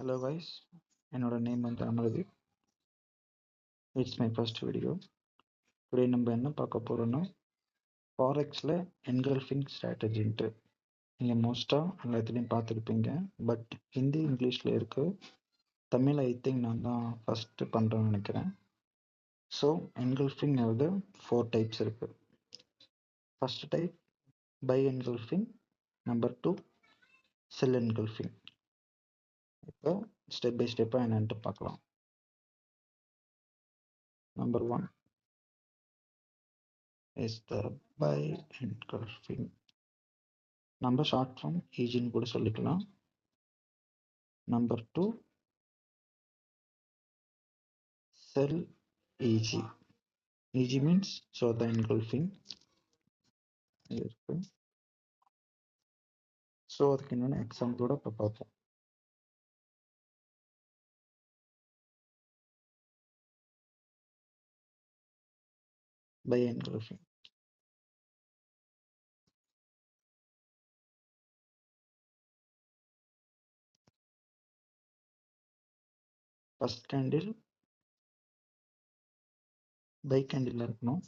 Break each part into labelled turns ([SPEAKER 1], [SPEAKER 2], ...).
[SPEAKER 1] Hello guys, என்னோட name வந்து Amardeep. It's my first video. Today நம்ம என்ன பார்க்க போகிறோன்னா ஃபாரெக்ஸில் என்கல்ஃபிங் ஸ்ட்ராட்டஜின்ட்டு. நீங்கள் மோஸ்ட்டாக எல்லாத்துலேயும் பார்த்துருப்பீங்க. பட் ஹிந்தி இங்கிலீஷில் இருக்குது. தமிழ் ஐ திங்க் நான் தான் ஃபஸ்ட்டு பண்ணுறேன்னு நினைக்கிறேன். ஸோ என்கல்ஃபிங் வந்து 4 டைப்ஸ் இருக்குது. First type buy engulfing, number 2 sell engulfing. இப்போ ஸ்டெப் பை ஸ்டெப்பாக என்னன்ட்டு பார்க்கலாம். Number 1 is the buy engulfing. நம்ம ஷார்ட் ஃபார்ம் ஈஜின்னு கூட சொல்லிக்கலாம். Number 2 sell EG. EG means so the engulfing இருக்கு. ஸோ அதுக்கு என்னென்ன எக்ஸாம்பிளோட இப்போ பார்ப்போம். Buy engulfing. First candle buy candle இருக்கணும்.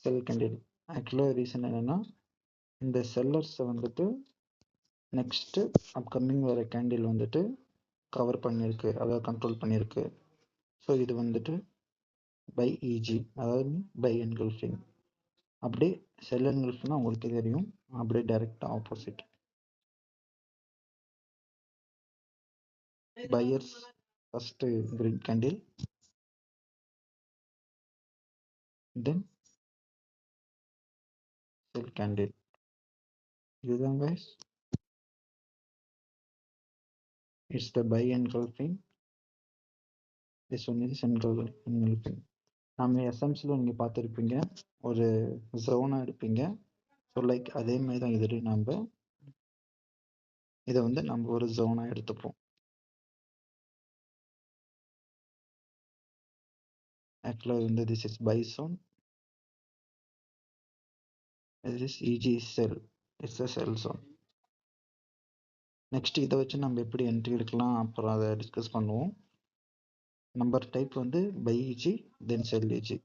[SPEAKER 1] Sell candle. ஆக்சுவலாக ரீசன் என்னென்னா இந்த செல்லர்ஸை வந்துட்டு நெக்ஸ்ட்டு அப்கமிங் வர கேண்டில் வந்துட்டு கவர் பண்ணியிருக்கு, அதாவது கண்ட்ரோல் பண்ணியிருக்கு. ஸோ இது வந்துட்டு பை இஜி, அதாவது பை என்கல்ஃபிங். அப்படியே செல் என்கல்ஃபிங்னா உங்களுக்கே தெரியும், அப்படியே டைரெக்டாக opposite. buyers first green candle, then sell candle. இதுதான் guys, it's the buy engulfing, this one is engulfing. நம்ம எஸ்எம்சியில் நீங்கள் பார்த்துருப்பீங்க, ஒரு ஜோனாக எடுப்பீங்க. ஸோ லைக் அதே மாதிரி தான் இதுலேயும் நம்ம இதை வந்து நம்ம ஒரு ஜோனாக எடுத்துப்போம். ஆக்சுவலாக வந்து this is buy zone, this is EG sell, it's a sell zone. Next இதை வச்சு நம்ம எப்படி என்ட்ரி எடுக்கலாம், அப்புறம் அதை டிஸ்கஸ் பண்ணுவோம். நம்பர் டைப் வந்து பை இஜி தென் செல் இஜி.